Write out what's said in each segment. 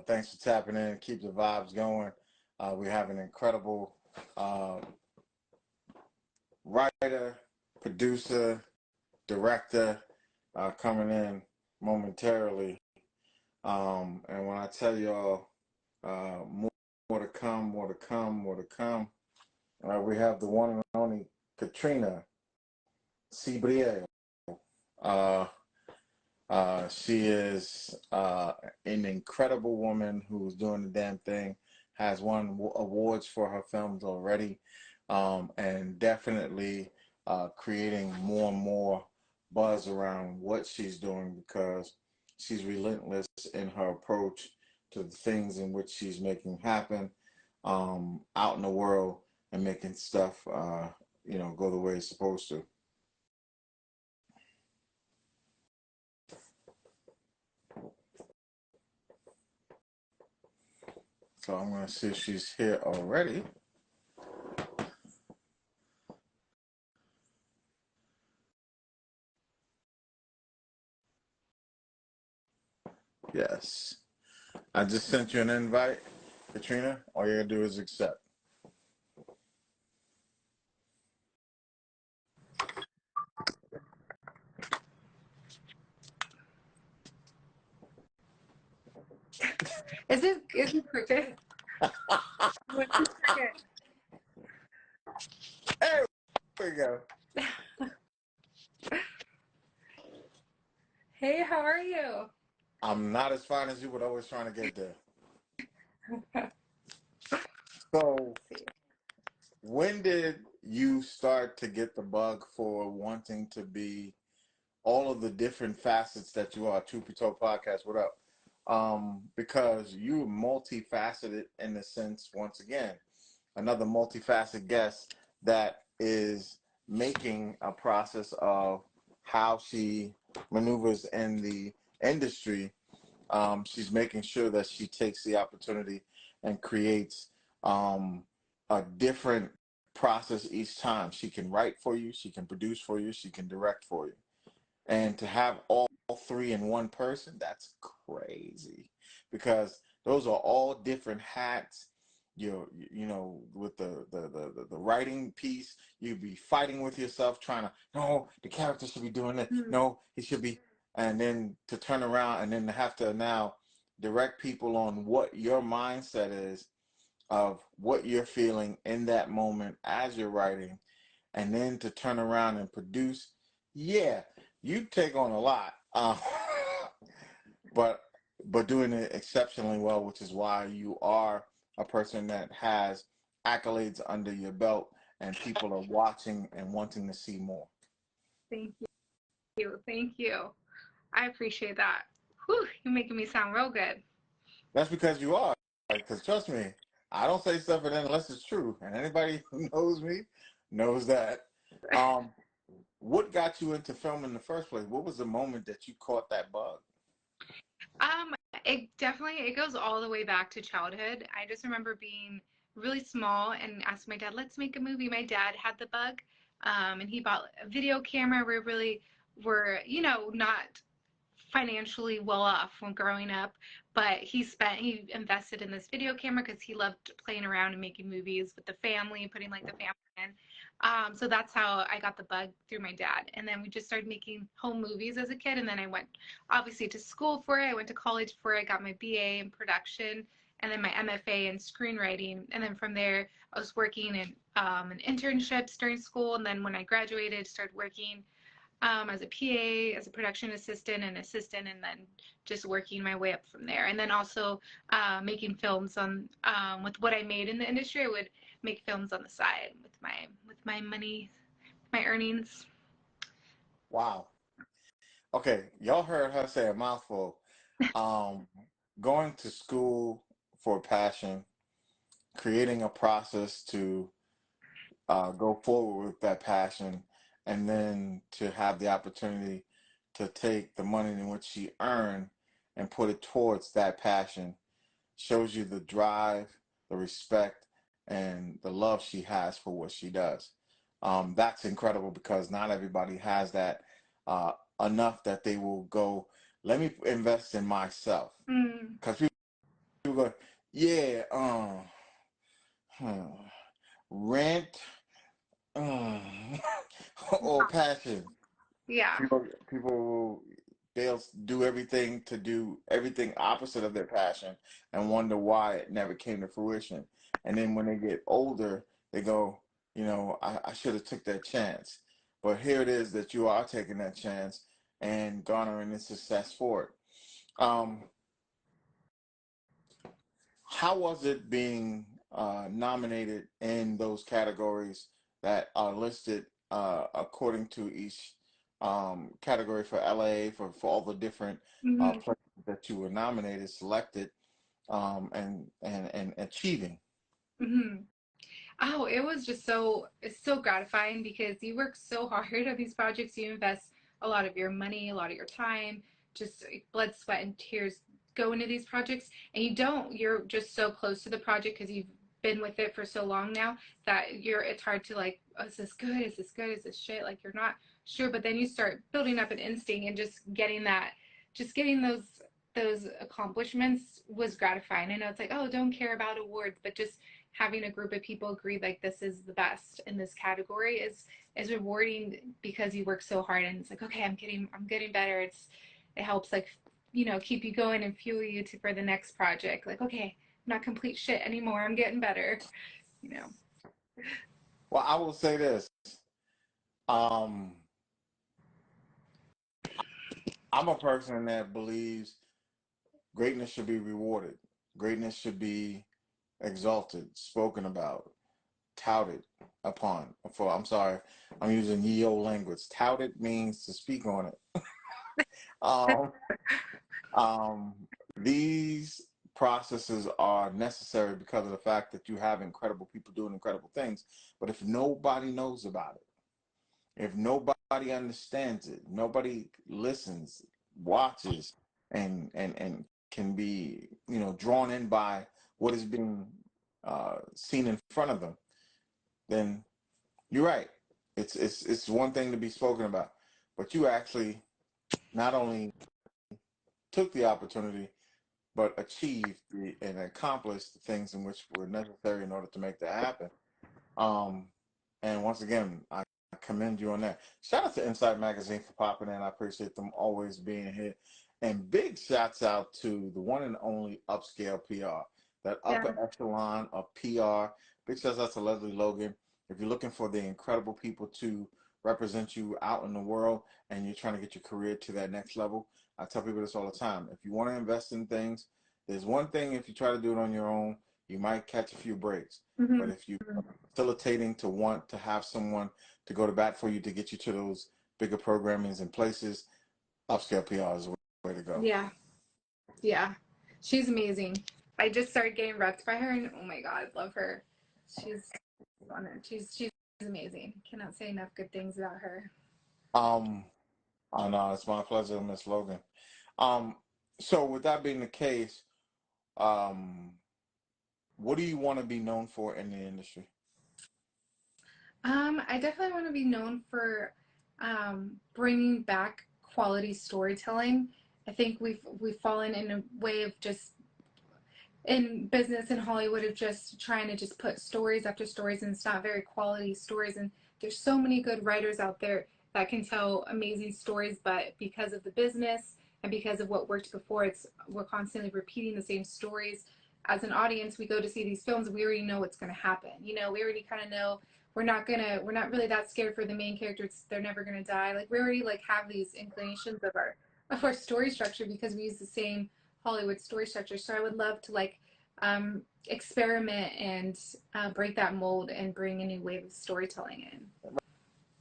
thanks for tapping in. Keep the vibes going. We have an incredible writer, producer, director coming in momentarily. And when I tell y'all more to come, more to come, more to come, we have the one and only Katrina Cebreiro. She is an incredible woman who's doing the damn thing, has won awards for her films already, and definitely creating more and more buzz around what she's doing because she's relentless in her approach to the things in which she's making happen out in the world and making stuff, go the way it's supposed to. So I'm going to see if she's here already. Yes. I just sent you an invite, Katrina. All you got to do is accept. Is it cricket? There we go. Hey, how are you? I'm not as fine as you, but always trying to get there. So, when did you start to get the bug for wanting to be all of the different facets that you are? Truth Be Told Podcast, what up? Because you're multifaceted in the sense, once again, another multifaceted guest that is making a process of how she maneuvers in the industry. She's making sure that she takes the opportunity and creates a different process each time. She can write for you, she can produce for you, she can direct for you. And to have all three in one person, that's crazy because those are all different hats. With the writing piece, you'd be fighting with yourself, trying to, no, the character should be doing it. No, he should be. And then to turn around and then to have to now direct people on what your mindset is of what you're feeling in that moment as you're writing, and then to turn around and produce. Yeah, you take on a lot, but doing it exceptionally well, which is why you are a person that has accolades under your belt and people are watching and wanting to see more. Thank you. Thank you. I appreciate that. Whew, you're making me sound real good. That's because you are. Because trust me, I don't say stuff unless it's true. And anybody who knows me knows that. What got you into film in the first place? What was the moment that you caught that bug? It goes all the way back to childhood. I just remember being really small and asked my dad, let's make a movie. My dad had the bug, and he bought a video camera. We really were, not financially well off when growing up, but he invested in this video camera because he loved playing around and making movies with the family, putting like the family in. So that's how I got the bug, through my dad. And then we just started making home movies as a kid. And then I went obviously to school for it. I went to college for it. I got my BA in production and then my MFA in screenwriting. And then from there, I was working in internships during school. And then when I graduated, started working as a PA, as a production assistant, and then just working my way up from there. And then also making films on with what I made in the industry. I would make films on the side with my money, my earnings. Wow. Okay, y'all heard her say a mouthful. Going to school for passion, creating a process to go forward with that passion, and then to have the opportunity to take the money in which she earned and put it towards that passion shows you the drive, the respect, and the love she has for what she does. That's incredible because not everybody has that enough that they will go, let me invest in myself. Because people go, yeah, hmm, rent, um, or passion. Yeah. People they'll do everything to do everything opposite of their passion and wonder why it never came to fruition. And then when they get older, they go, I should have took that chance. But here it is that you are taking that chance and garnering the success for it. Um, how was it being nominated in those categories that are listed according to each category for LA for all the different Hmm. places that you were nominated, selected, and achieving? Hmm. Oh, it was just it's so gratifying because you work so hard on these projects. You invest a lot of your money, a lot of your time, just blood, sweat, and tears go into these projects. And you're just so close to the project because you've been with it for so long now that it's hard to like, oh, is this good? Is this good? Is this shit? Like you're not sure, but then you start building up an instinct and just getting those accomplishments was gratifying. I know it's like, oh, don't care about awards, but just having a group of people agree like this is the best in this category is rewarding because you work so hard and it's like, okay, I'm getting better. It helps like keep you going and fuel you for the next project. Like, okay, I'm not complete shit anymore. I'm getting better. You know. Well, I will say this. Um, I'm a person that believes greatness should be rewarded. Greatness should be exalted, spoken about, touted upon. I'm sorry, I'm using ye old language. Touted means to speak on it. Um, um, these processes are necessary because of the fact that you have incredible people doing incredible things. But if nobody knows about it, if nobody understands it, nobody listens, watches, and can be drawn in by what is being seen in front of them, then you're right. It's one thing to be spoken about, but you actually not only took the opportunity, but achieved and accomplished the things in which were necessary in order to make that happen. Um, and once again, I commend you on that. Shout out to Inside Magazine for popping in. I appreciate them always being here. And big shouts out to the one and only Upscale PR, that Yeah. upper echelon of PR. Big shouts out to Leslie Logan. If you're looking for the incredible people to represent you out in the world and you're trying to get your career to that next level, I tell people this all the time. If you want to invest in things, there's one thing if you try to do it on your own, you might catch a few breaks. But Hmm. if you facilitating to want to have someone to go to bat for you to get you to those bigger programmings and places, Upscale PR is the way to go. Yeah. Yeah. She's amazing. I just started getting repped by her, and oh my god, love her. She's she's amazing. Cannot say enough good things about her. Um, oh no, it's my pleasure, Miss Logan. Um, so with that being the case, um, what do you want to be known for in the industry? I definitely want to be known for bringing back quality storytelling. I think we've fallen in a way of just in business in Hollywood of just trying to just put stories after stories, and it's not very quality stories. And there's so many good writers out there that can tell amazing stories, but because of the business and because of what worked before, we're constantly repeating the same stories. As an audience, we go to see these films, we already know what's going to happen. We already kind of know we're not really that scared for the main characters. They're never going to die. Like we already like have these inclinations of our story structure because we use the same Hollywood story structure. So I would love to like experiment and break that mold and bring a new wave of storytelling in.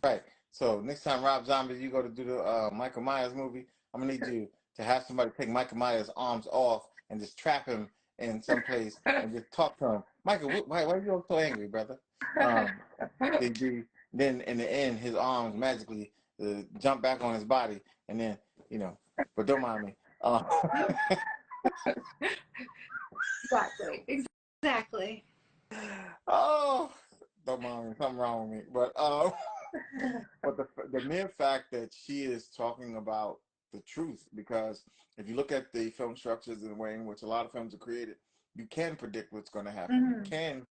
Right. So next time, Rob Zombie, you go to do the Michael Myers movie, I'm gonna need you to have somebody take Michael Myers' arms off and just trap him in some place and just talk to him. Michael, why are you so angry, brother? Um, then in the end, his arms magically jump back on his body, and then you know. But don't mind me. Exactly. Exactly. Oh, don't mind me. Something wrong with me. But but the mere fact that she is talking about the truth, because if you look at the film structures and the way in which a lot of films are created, you can predict what's going to happen. You Hmm. can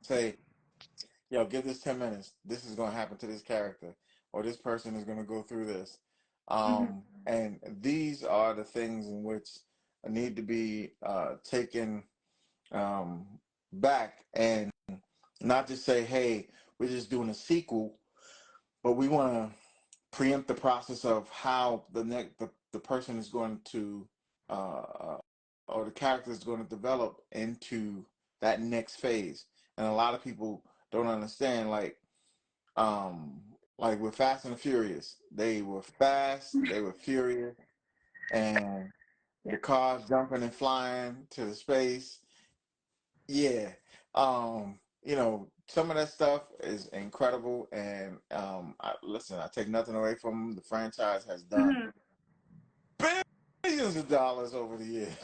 say, yo, give this 10 minutes. This is going to happen to this character, or this person is going to go through this. Hmm. And these are the things in which need to be taken um, back, and not just say, hey, we're just doing a sequel, but we want to preempt the process of how the person is going to or the character is going to develop into that next phase. And a lot of people don't understand, um like with Fast and Furious, they were fast, they were furious, and Yeah. the cars jumping and flying to the space. Yeah. Some of that stuff is incredible, and listen, I take nothing away from them. The franchise has done Hmm. billions of dollars over the years.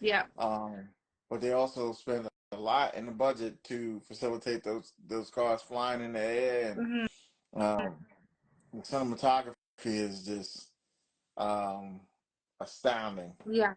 Yeah. um, but they also spend a lot in the budget to facilitate those cars flying in the air, Hmm. and the cinematography is just um, astounding. Yeah.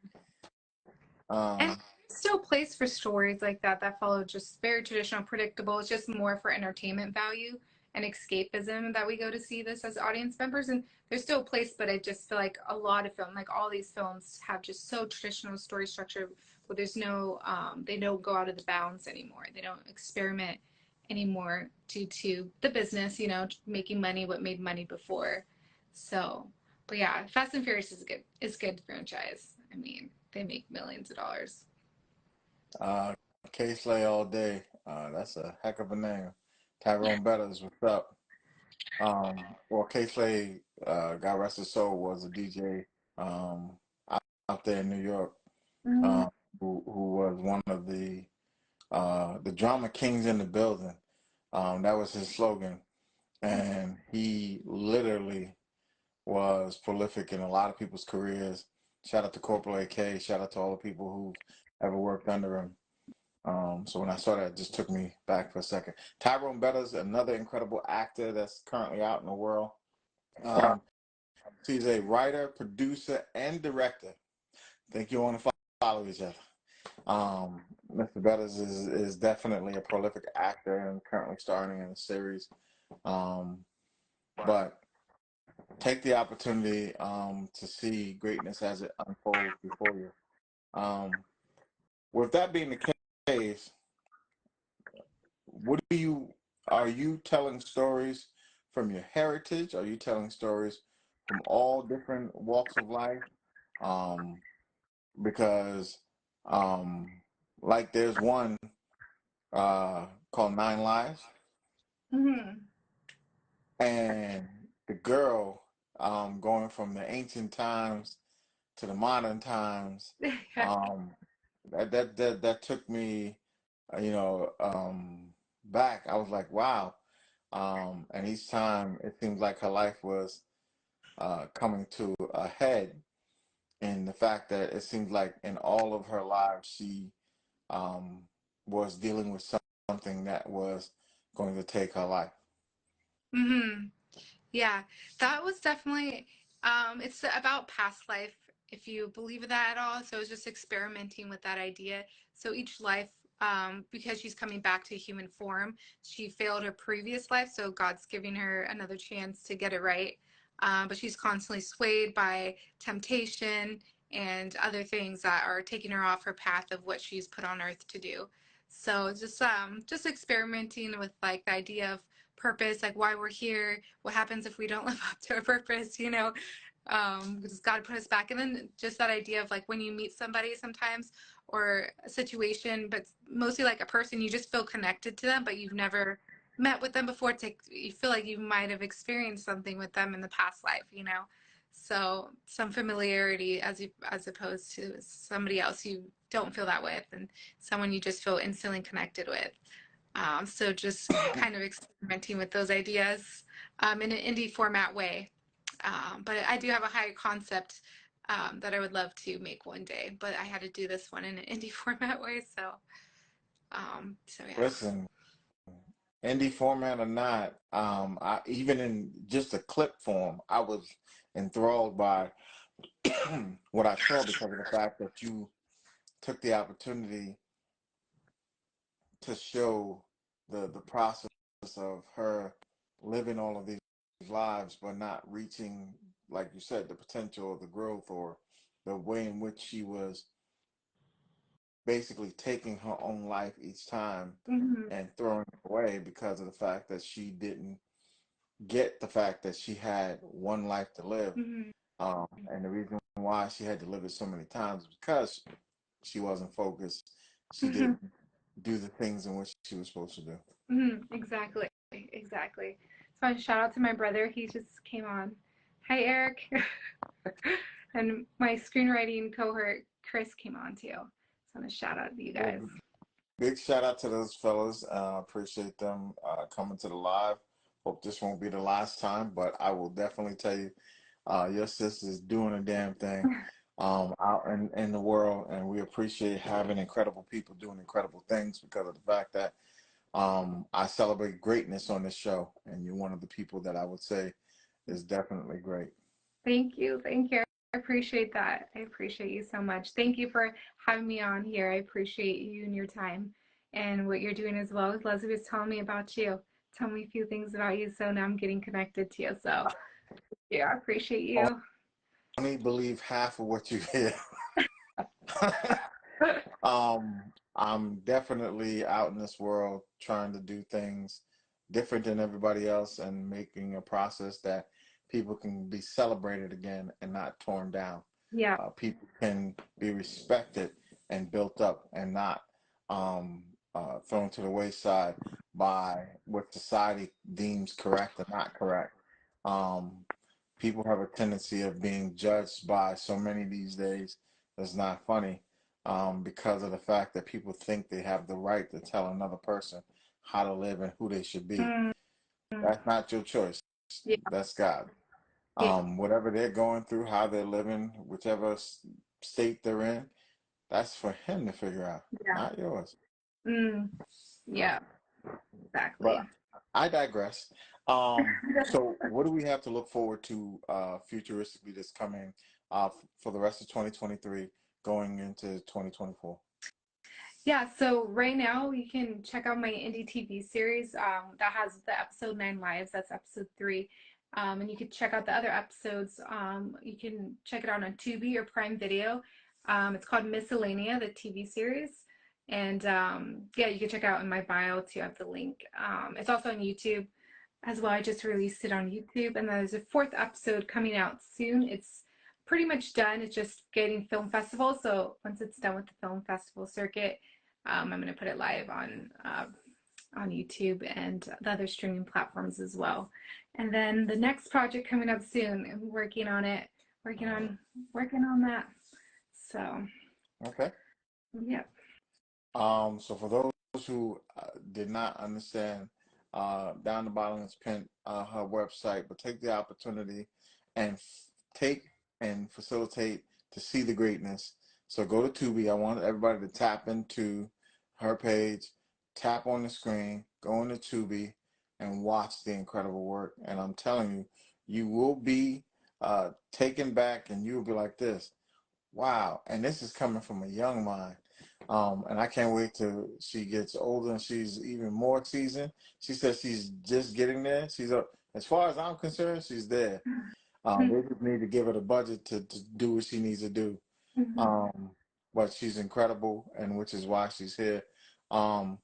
And Um, there's still place for stories like that that follow just very traditional, predictable. It's just more for entertainment value and escapism that we go to see this as audience members. And there's still a place, but I just feel like a lot of film, like all these films, have just so traditional story structure where there's no, they don't go out of the bounds anymore. They don't experiment anymore due to the business, making money, what made money before. So, but yeah, Fast and Furious is good franchise. I mean, they make millions of dollars. uh, K Slay all day. That's a heck of a name. Tyrone Bettis, what's up? Well, K Slay, God rest his soul, was a DJ um, out there in New York, Mm-hmm. um, who was one of the drama kings in the building. That was his slogan, and he literally was prolific in a lot of people's careers. Shout out to Corporal AK. Shout out to all the people who've ever worked under him. So when I saw that, it just took me back for a second. Tyrone Bettis, another incredible actor that's currently out in the world. Um, he's a writer, producer, and director. I think you want to follow each other. Mr. Bettis is definitely a prolific actor and currently starring in a series. Um, but take the opportunity to see greatness as it unfolds before you. Um, with that being the case, what do you are you telling stories from your heritage? Are you telling stories from all different walks of life? Um, because like there's one called Nine Lives, Mm-hmm. and the girl going from the ancient times to the modern times, um, that took me, back. I was like, wow. And each time it seems like her life was coming to a head, in the fact that it seems like in all of her lives she um, was dealing with something that was going to take her life. Mm-hmm. Yeah, that was definitely it's about past life, if you believe in that at all. So it's just experimenting with that idea. So each life, because she's coming back to human form, she failed her previous life, so God's giving her another chance to get it right. But she's constantly swayed by temptation and other things that are taking her off her path of what she's put on earth to do. So it's just experimenting with like the idea of purpose, like why we're here, what happens if we don't live up to our purpose, because God put us back. And then just that idea of like when you meet somebody sometimes, or a situation, but mostly like a person, you just feel connected to them, but you've never met with them before. You feel like you might have experienced something with them in the past life. So some familiarity as opposed to somebody else you don't feel that with, and someone you just feel instantly connected with. So just kind of experimenting with those ideas in an indie format way. But I do have a higher concept that I would love to make one day, but I had to do this one in an indie format way. So yeah. Listen, indie format or not, even in just a clip form, I was enthralled by what I saw because of the fact that you took the opportunity. to show the process of her living all of these lives, but not reaching, like you said, the potential or the growth or the way in which she was basically taking her own life each time Hmm. and throwing it away because of the fact that she didn't get the fact that she had one life to live. Hmm. And the reason why she had to live it so many times is because she wasn't focused. She Hmm. didn't do the things in which she was supposed to do. Hmm. Exactly. Exactly. So I shout out to my brother. He just came on. Hi, Eric. And my screenwriting cohort, Chris, came on too. So I want to shout out to you Well, guys. big shout out to those fellas. Appreciate them coming to the live. Hope this won't be the last time, but I will definitely tell you, your sister's doing a damn thing out in the world, and we appreciate having incredible people doing incredible things because of the fact that I celebrate greatness on this show, and you're one of the people that I would say is definitely great. Thank you. Thank you. I appreciate that. I appreciate you so much. Thank you for having me on here. I appreciate you and your time and what you're doing as well. Leslie was telling me about you, telling me a few things about you, so now I'm getting connected to you. So yeah, I appreciate you. Only believe half of what you hear. I'm definitely out in this world trying to do things different than everybody else and making a process that people can be celebrated again and not torn down. Yeah. People can be respected and built up and not thrown to the wayside by what society deems correct or not correct. Um, People have a tendency of being judged by so many these days that's not funny, because of the fact that people think they have the right to tell another person how to live and who they should be. Mm, That's not your choice. yeah. That's God. Yeah. Whatever they're going through, how they're living, whichever state they're in, that's for him to figure out, Yeah. not yours. Mm, yeah. But Exactly. I digress. So what do we have to look forward to futuristically this coming for the rest of 2023 going into 2024? Yeah, so right now you can check out my indie TV series that has the episode 9 lives. That's episode 3. And you can check out the other episodes. You can check it out on Tubi or Prime Video. It's called Miscellanea, the TV series. And yeah, you can check it out in my bio too. I have the link. It's also on YouTube as well. I just released it on YouTube. And there's a 4th episode coming out soon. It's pretty much done. It's just getting film festival. So once it's done with the film festival circuit, I'm going to put it live on YouTube and the other streaming platforms as well. And then the next project coming up soon, I'm working on it, working on that. So, Okay. yep. So for those who did not understand, down the bottom is pinned her website, but take the opportunity and take and facilitate to see the greatness. So go to Tubi. I want everybody to tap into her page, tap on the screen, go into Tubi, and watch the incredible work. And I'm telling you, you will be taken back, and you will be like this. Wow. And this is coming from a young mind. And I can't wait till she gets older and she's even more seasoned. She says she's just getting there. As far as I'm concerned, she's there. They just need to give her the budget to do what she needs to do. Mhm. Um, but she's incredible, and which is why she's here. Um,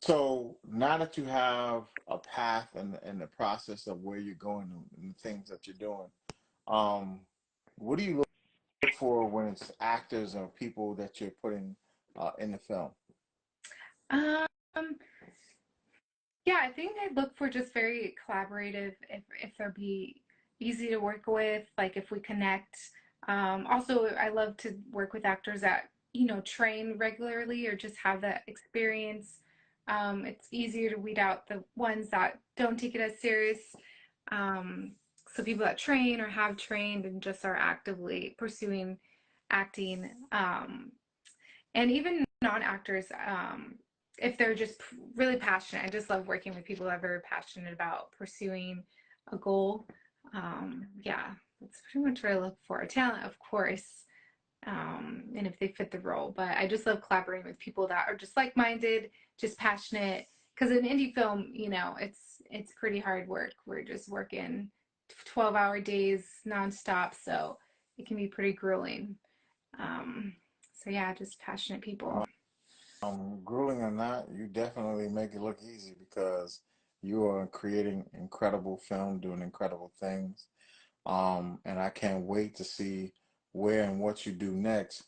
so now that you have a path and the process of where you're going and the things that you're doing, um, what do you look for when it's actors or people that you're putting in the film? Um, yeah, I think I'd look for just very collaborative, if they'll be easy to work with, like if we connect. Also, I love to work with actors that, train regularly or just have that experience. It's easier to weed out the ones that don't take it as serious. Um, so people that train or have trained and just are actively pursuing acting. And even non-actors, if they're just really passionate. I just love working with people that are very passionate about pursuing a goal. Yeah, that's pretty much what I look for. Talent, of course, and if they fit the role. But I just love collaborating with people that are just like-minded, just passionate. Because in indie film, it's pretty hard work. We're just working 12-hour days nonstop, so it can be pretty grueling. Um, so yeah, just passionate people. Grueling or not, you definitely make it look easy because you are creating incredible film, doing incredible things. And I can't wait to see where and what you do next,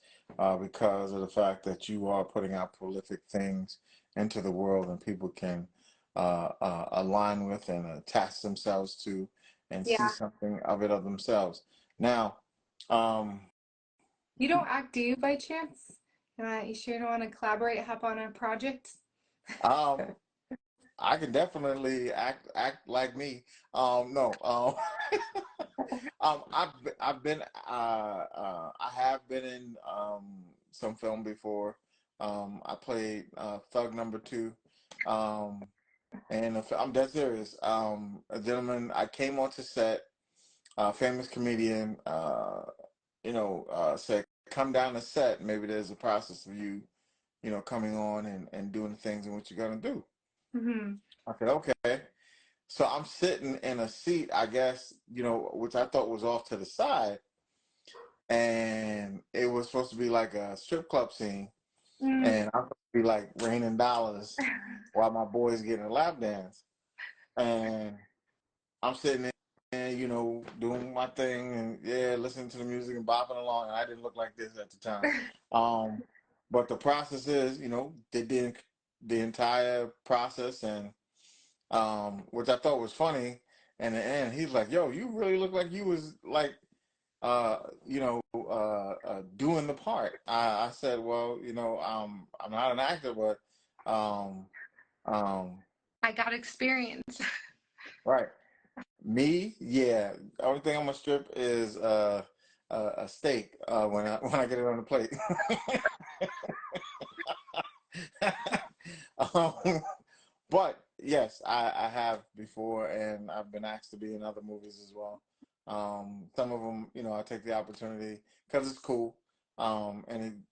because of the fact that you are putting out prolific things into the world and people can align with and attach themselves to and see Yeah. something of it of themselves. Now, um, You don't act, do you, by chance? You sure don't want to collaborate, hop on a project? um, I can definitely act like me. No, I've been I have been in some film before. I played Thug Number Two, um, and I'm dead serious. A gentleman I came onto set, famous comedian, said, "Come down to set. Maybe there's a process of you, coming on and doing the things in what you're gonna do." Hmm. I said, "Okay." So I'm sitting in a seat, I guess, which I thought was off to the side, and it was supposed to be like a strip club scene, Mm. and I'm supposed to be like raining dollars while my boys getting a lap dance, and I'm sitting there, doing my thing, and yeah, listening to the music and bopping along, and I didn't look like this at the time. Um, but the process is, they did the entire process, and which I thought was funny. And in the end, he's like, "Yo, you really look like you was like, doing the part." I said, "Well, I'm not an actor, but, um, um, I got experience. right, me, yeah. The only thing I'm gonna strip is a steak when I get it on the plate." um, But yes, I have before, and I've been asked to be in other movies as well. Some of them, I take the opportunity because it's cool, and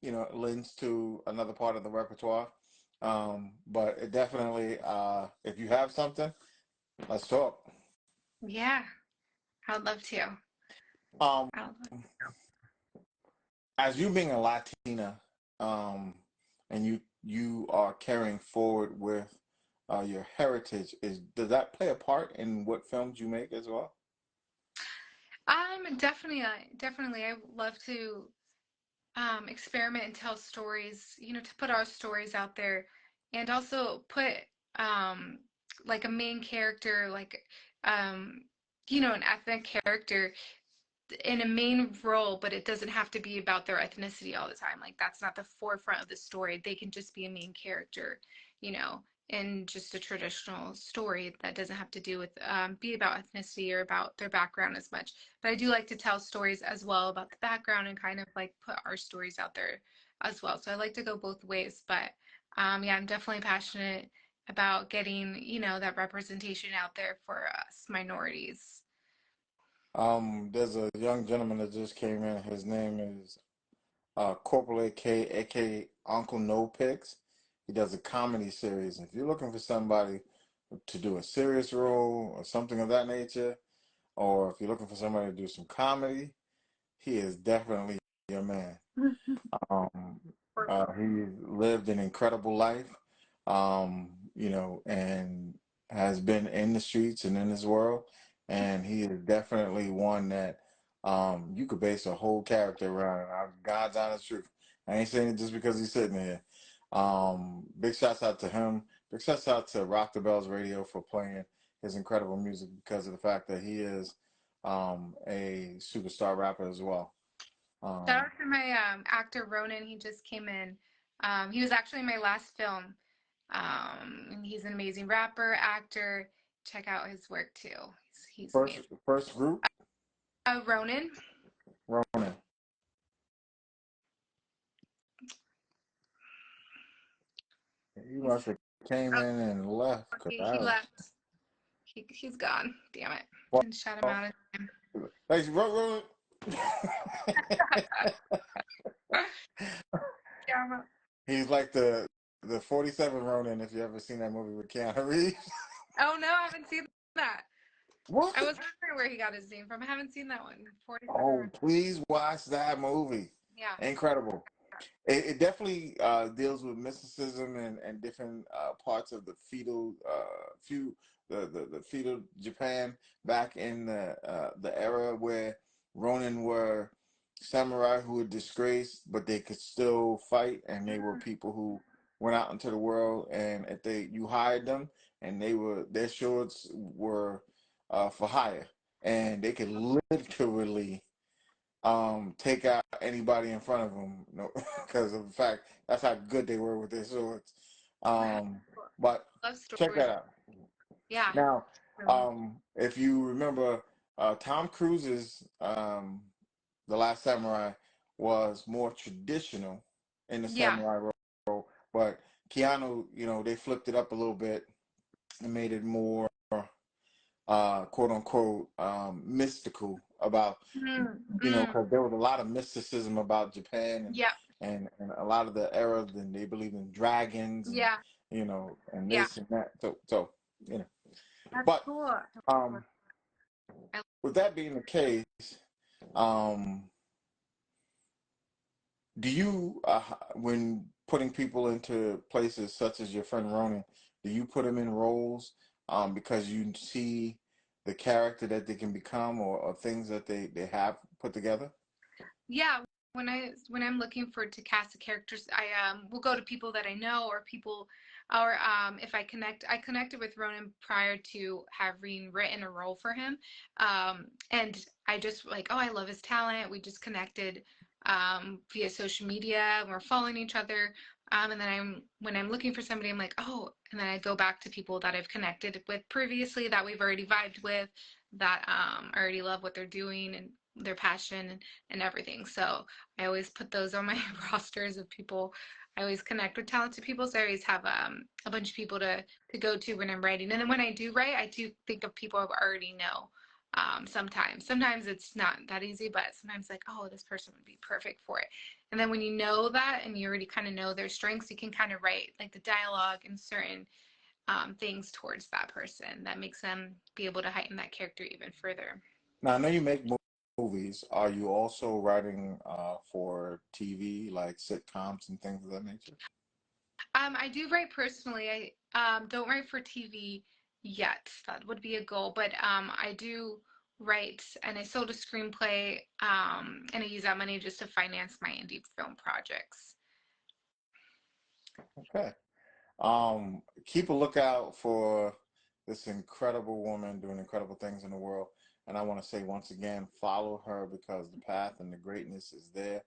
it lends to another part of the repertoire. But it definitely, if you have something, let's talk. Yeah, I would love to. Um, I would love as you being a Latina, and you are carrying forward with your heritage, does that play a part in what films you make as well? definitely. I love to experiment and tell stories. To put our stories out there, and also put um, like a main character, like um, an ethnic character in a main role, but it doesn't have to be about their ethnicity all the time. Like that's not the forefront of the story. They can just be a main character, you know, in just a traditional story that doesn't have to do with be about ethnicity or about their background as much. But I do like to tell stories as well about the background and kind of like put our stories out there as well. So I like to go both ways. But yeah, I'm definitely passionate about getting, that representation out there for us minorities. There's a young gentleman that just came in. His name is Corporal AK, aka Uncle No Pics. He does a comedy series. If you're looking for somebody to do a serious role or something of that nature, or if you're looking for somebody to do some comedy, he is definitely your man. Um, he lived an incredible life, and has been in the streets and in this world. And he is definitely one that you could base a whole character around. God's honest truth. I ain't saying it just because he's sitting here. Big shouts out to him. Big shouts out to Rock the Bells Radio for playing his incredible music because of the fact that he is a superstar rapper as well. Shout Um, out to my actor Ronan. He just came in. He was actually in my last film. And he's an amazing rapper, actor. Check out his work too. He's first amazing. first group, Ronan. Ronan. He He's must have came oh, in and left because he I left. He's gone. Damn it. well, Didn't shout him out in time. hey, Ronan. Yeah. He's like the 47 Ronin, if you ever seen that movie with Keanu Reeves. Oh no, I haven't seen that. What? I was wondering where he got his name from. I haven't seen that one. 47. Oh, please watch that movie. Yeah. Incredible. It definitely deals with mysticism and different parts of the the feudal Japan back in the era where Ronin were samurai who were disgraced, but they could still fight, and they were people who went out into the world, and if they you hired them, and their swords were for hire, and they could literally take out anybody in front of them, no, because of the fact that's how good they were with their swords. Wow. But Love check stories. that out. Yeah. Now, Really. if you remember, Tom Cruise's The Last Samurai was more traditional in the Yeah. samurai role, but Keanu, they flipped it up a little bit and made it more quote unquote mystical about Mm, mm. because there was a lot of mysticism about Japan Yeah. and a lot of the era, and they believe in dragons and Yeah. and Yeah. this and that. So you know, That's but cool. um, I, with that being the case, um, do you when putting people into places such as your friend Ronan, do you put them in roles because you see the character that they can become or things that they have put together? yeah. When I'm looking for to cast the characters, I will go to people that I know or people or if I connected with Ronan prior to having written a role for him. And I just like, oh, I love his talent. We just connected via social media and we're following each other. And then when I'm looking for somebody, I'm like, oh, and then I go back to people that I've connected with previously that we've already vibed with, that I already love what they're doing and their passion and everything. So I always put those on my rosters of people. I always connect with talented people, so I always have a bunch of people to go to when I'm writing. And then when I do write, I do think of people I already know. Sometimes it's not that easy, but sometimes like, oh, this person would be perfect for it. And then when you know that and you already kind of know their strengths, you can kind of write like the dialogue and certain things towards that person that makes them be able to heighten that character even further. Now I know you make movies. Are you also writing for TV, like sitcoms and things of that nature? I do write personally. I don't write for TV yet. That would be a goal, but I do write, and I sold a screenplay, and I use that money just to finance my indie film projects. Okay. Keep a lookout for this incredible woman doing incredible things in the world. And I want to say once again, follow her because the path and the greatness is there.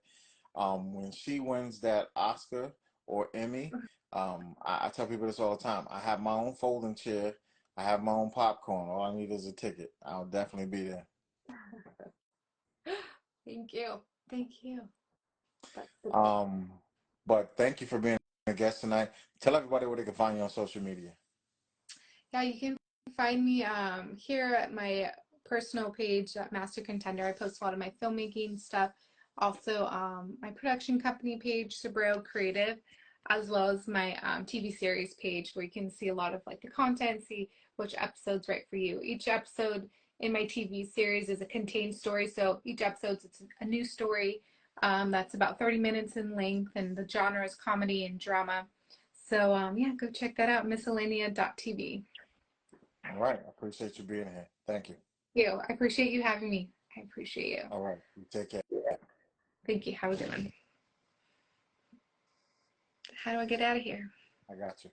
When she wins that Oscar or Emmy, I tell people this all the time. I have my own folding chair. I have my own popcorn. All I need is a ticket. I'll definitely be there. Thank you. Thank you. That's the goal. Um, but thank you for being a guest tonight. Tell everybody where they can find you on social media. Yeah, you can find me here at my personal page at Master Contender. I post a lot of my filmmaking stuff. Also, my production company page, Cebreiro Creative, as well as my TV series page where you can see a lot of like the content, see which episode's right for you. Each episode in my TV series is a contained story. So each episode it's a new story that's about 30 minutes in length, and the genre is comedy and drama. So yeah, go check that out, miscellanea.tv. All right. I appreciate you being here. Thank you. You. I appreciate you having me. I appreciate you. All right. You take care. Thank you. How are we doing? How do I get out of here? I got you.